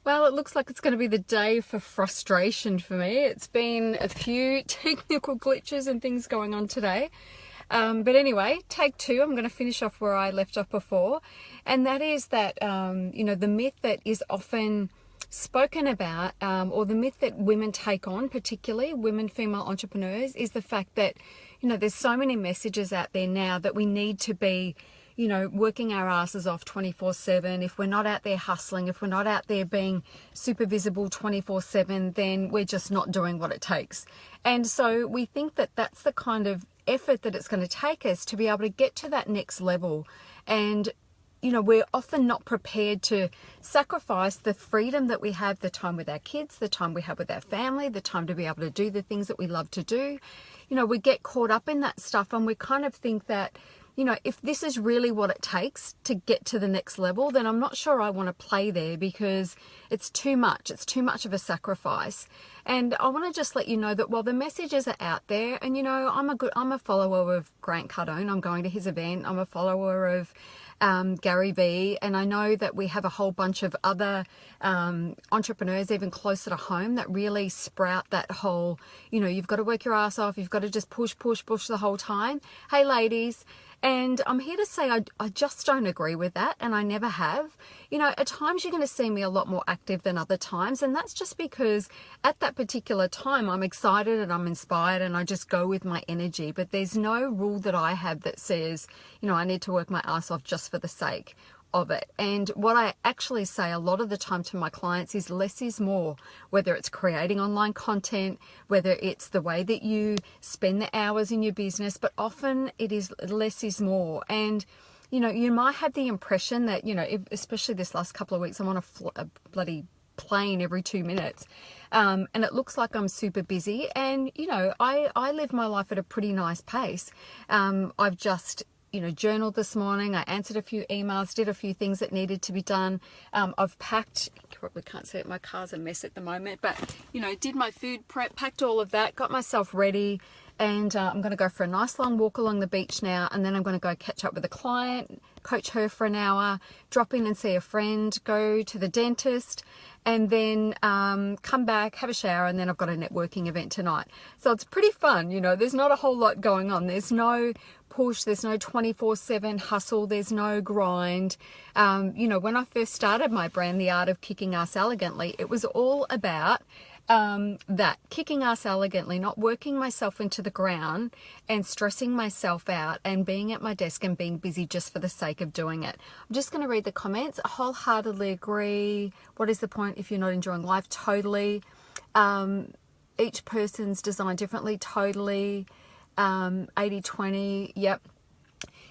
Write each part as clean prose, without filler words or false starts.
Well, it looks like it's going to be the day for frustration for me. It's been a few technical glitches and things going on today. But anyway, take two. I'm going to finish off where I left off before. And that is that, the myth that is often spoken about, or the myth that women take on, particularly women, female entrepreneurs, is the fact that, there's so many messages out there now that we need to be working our asses off 24/7. If we're not out there hustling, if we're not out there being super visible 24/7, then we're just not doing what it takes. And so we think that that's the kind of effort that it's going to take us to be able to get to that next level. And we're often not prepared to sacrifice the freedom that we have, the time with our kids, the time we have with our family, the time to be able to do the things that we love to do. We get caught up in that stuff, and we kind of think that, if this is really what it takes to get to the next level, then I'm not sure I want to play there, because it's too much. It's too much of a sacrifice. And I want to just let you know that while the messages are out there, and I'm a follower of Grant Cardone. I'm going to his event. I'm a follower of Gary Vee, and I know that we have a whole bunch of other entrepreneurs even closer to home that really sprout that whole, you've got to work your ass off, you've got to just push the whole time. Hey ladies, and I'm here to say I just don't agree with that, and I never have. At times you're going to see me a lot more active than other times, and that's just because at that particular time I'm excited and I'm inspired and I just go with my energy. But there's no rule that I have that says, I need to work my ass off just for the sake of it. And what I actually say a lot of the time to my clients is less is more, whether it's creating online content, whether it's the way that you spend the hours in your business, but often it is less is more. And you might have the impression that, especially this last couple of weeks, I'm on a bloody plane every 2 minutes, and it looks like I'm super busy. And I live my life at a pretty nice pace. I've just journaled this morning. I answered a few emails, did a few things that needed to be done. I've packed, you probably can't see it, my car's a mess at the moment, but, did my food prep, packed all of that, got myself ready, and I'm going to go for a nice long walk along the beach now, and then I'm going to go catch up with a client, coach her for an hour, drop in and see a friend, go to the dentist, and then come back, have a shower, and then I've got a networking event tonight. So it's pretty fun. There's not a whole lot going on. There's no push, there's no 24/7 hustle, there's no grind. When I first started my brand, The Art of Kicking Ass Elegantly, it was all about that, kicking ass elegantly, not working myself into the ground and stressing myself out and being at my desk and being busy just for the sake of doing it. I'm just going to read the comments. I wholeheartedly agree. What is the point if you're not enjoying life? Totally. Each person's designed differently. Totally. 80-20. Yep.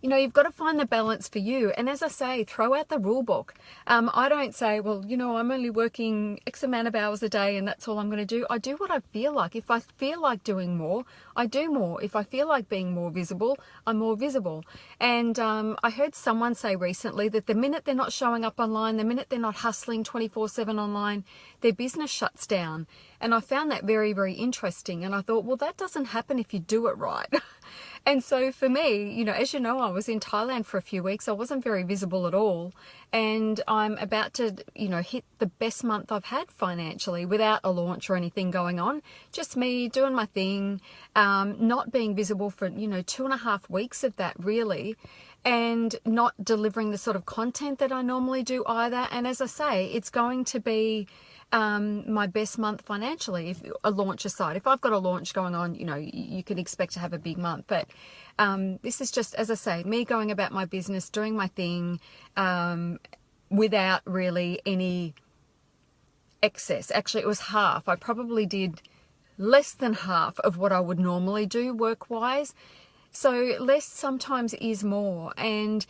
You've got to find the balance for you. And as I say, throw out the rule book. I don't say, well, I'm only working X amount of hours a day and that's all I'm going to do. I do what I feel like. If I feel like doing more, I do more. If I feel like being more visible, I'm more visible. And I heard someone say recently that the minute they're not showing up online, the minute they're not hustling 24/7 online, their business shuts down. And I found that very, very interesting. And I thought, well, that doesn't happen if you do it right. And so for me, as you know, I was in Thailand for a few weeks. I wasn't very visible at all. And I'm about to, hit the best month I've had financially without a launch or anything going on. Just me doing my thing, not being visible for, 2.5 weeks of that really. And not delivering the sort of content that I normally do either. And as I say, it's going to be my best month financially, if a launch aside. If I've got a launch going on, you can expect to have a big month. But this is just, as I say, me going about my business, doing my thing, without really any excess. Actually, it was half. I probably did less than half of what I would normally do work-wise. So less sometimes is more. And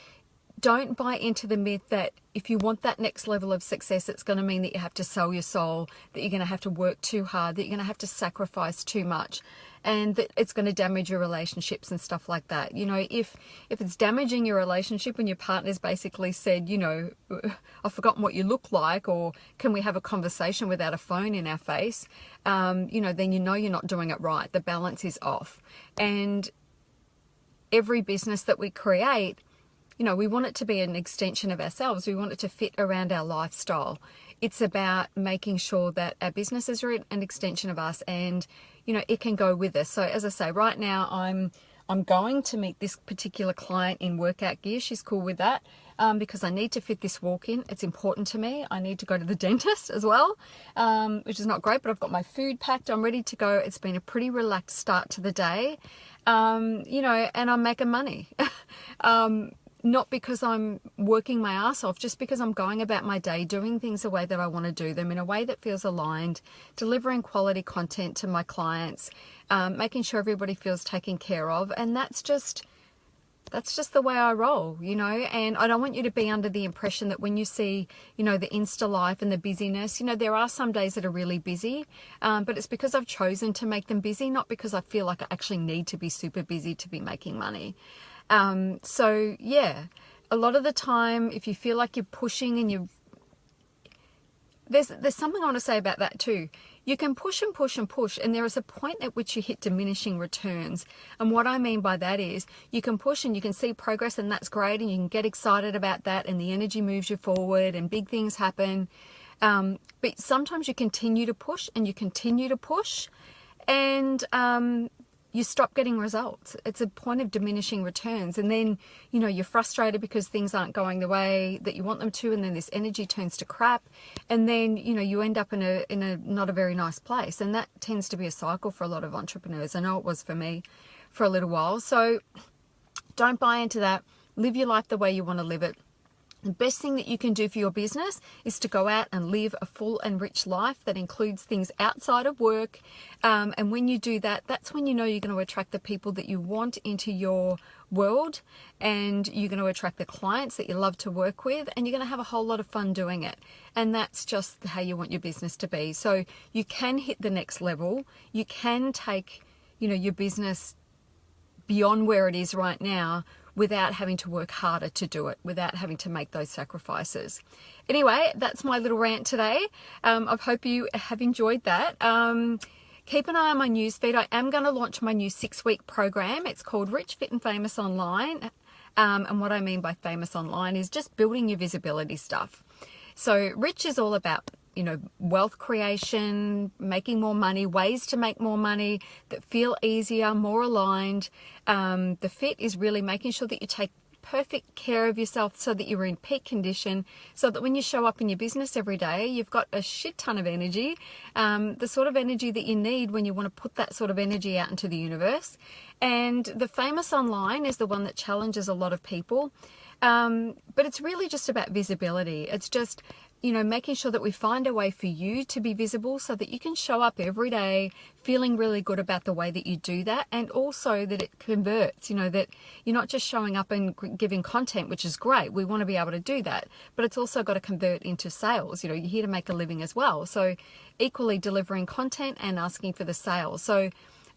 don't buy into the myth that if you want that next level of success, it's going to mean that you have to sell your soul, that you're going to have to work too hard, that you're going to have to sacrifice too much, and that it's going to damage your relationships and stuff like that. If it's damaging your relationship and your partner's basically said, I've forgotten what you look like, or can we have a conversation without a phone in our face, then you're not doing it right. The balance is off. And every business that we create you know, we want it to be an extension of ourselves. We want it to fit around our lifestyle. It's about making sure that our businesses are an extension of us, and, you know, it can go with us. So as I say, right now I'm going to meet this particular client in workout gear. She's cool with that, because I need to fit this walk in. It's important to me. I need to go to the dentist as well, which is not great, but I've got my food packed. I'm ready to go. It's been a pretty relaxed start to the day, you know, and I'm making money. Not because I'm working my ass off, just because I'm going about my day, doing things the way that I want to do them, in a way that feels aligned, delivering quality content to my clients, making sure everybody feels taken care of. And that's just the way I roll, you know. And I don't want you to be under the impression that when you see, you know, the Insta life and the busyness, you know, there are some days that are really busy, but it's because I've chosen to make them busy, not because I feel like I actually need to be super busy to be making money. So yeah, a lot of the time, if you feel like you're pushing and there's something I want to say about that too. You can push and push and push, and there is a point at which you hit diminishing returns. And what I mean by that is, you can push and you can see progress, and that's great, and you can get excited about that, and the energy moves you forward and big things happen. But sometimes you continue to push and you continue to push, and you stop getting results. It's a point of diminishing returns. And then, you know, you're frustrated because things aren't going the way that you want them to. And then this energy turns to crap. And then, you know, you end up in a not a very nice place. And that tends to be a cycle for a lot of entrepreneurs. I know it was for me for a little while. So don't buy into that. Live your life the way you want to live it. The best thing that you can do for your business is to go out and live a full and rich life that includes things outside of work. And when you do that, that's when you know you're going to attract the people that you want into your world, and you're going to attract the clients that you love to work with, and you're going to have a whole lot of fun doing it. And that's just how you want your business to be. So you can hit the next level. You can take, you know, your business beyond where it is right now, without having to work harder to do it, without having to make those sacrifices. Anyway, that's my little rant today. I hope you have enjoyed that. Keep an eye on my newsfeed. I am going to launch my new 6-week program. It's called Rich, Fit and Famous Online. And what I mean by famous online is just building your visibility stuff. So Rich is all about, you know, wealth creation, making more money, ways to make more money that feel easier, more aligned. The fit is really making sure that you take perfect care of yourself so that you're in peak condition, so that when you show up in your business every day, you've got a shit ton of energy, the sort of energy that you need when you want to put that sort of energy out into the universe. And the famous online is the one that challenges a lot of people. But it's really just about visibility. It's just, you know, making sure that we find a way for you to be visible so that you can show up every day feeling really good about the way that you do that, and also that it converts, you know, that you're not just showing up and giving content, which is great. We want to be able to do that, but it's also got to convert into sales. You know, you're here to make a living as well. So equally delivering content and asking for the sales. So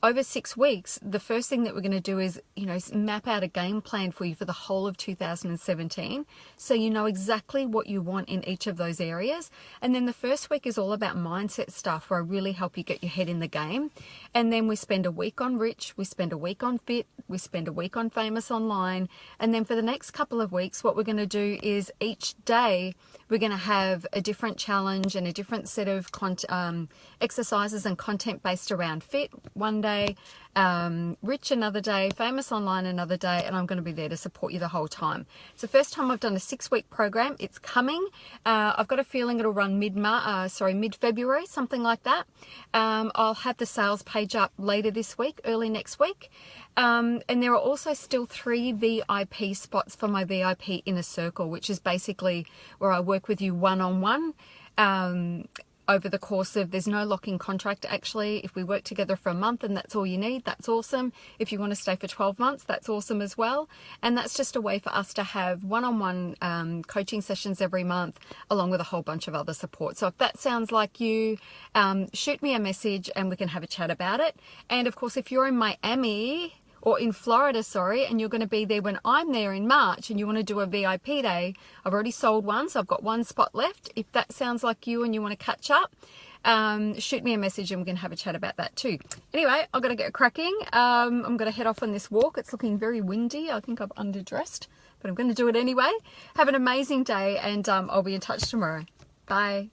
over 6 weeks, the first thing that we're going to do is, you know, map out a game plan for you for the whole of 2017. So you know exactly what you want in each of those areas. And then the first week is all about mindset stuff, where I really help you get your head in the game. And then we spend a week on Rich, we spend a week on Fit, we spend a week on Famous Online. And then for the next couple of weeks, what we're going to do is each day we're going to have a different challenge and a different set of exercises and content based around Fit one day, Rich another day, Famous Online another day, and I'm going to be there to support you the whole time. It's the first time I've done a 6-week program. It's coming. I've got a feeling it'll run mid-February, something like that. I'll have the sales page up later this week, early next week. And there are also still 3 VIP spots for my VIP Inner Circle, which is basically where I work with you one-on-one. Over the course of, there's no lock-in contract actually. If we work together for a month and that's all you need, that's awesome. If you want to stay for 12 months, that's awesome as well. And that's just a way for us to have one-on-one coaching sessions every month, along with a whole bunch of other support. So if that sounds like you, shoot me a message and we can have a chat about it. And of course, if you're in Miami, or in Florida, sorry, and you're going to be there when I'm there in March, and you want to do a VIP day, I've already sold one, so I've got 1 spot left. If that sounds like you and you want to catch up, shoot me a message and we can have a chat about that too. Anyway, I've got to get cracking. I'm going to head off on this walk. It's looking very windy. I think I've underdressed, but I'm going to do it anyway. Have an amazing day, and I'll be in touch tomorrow. Bye.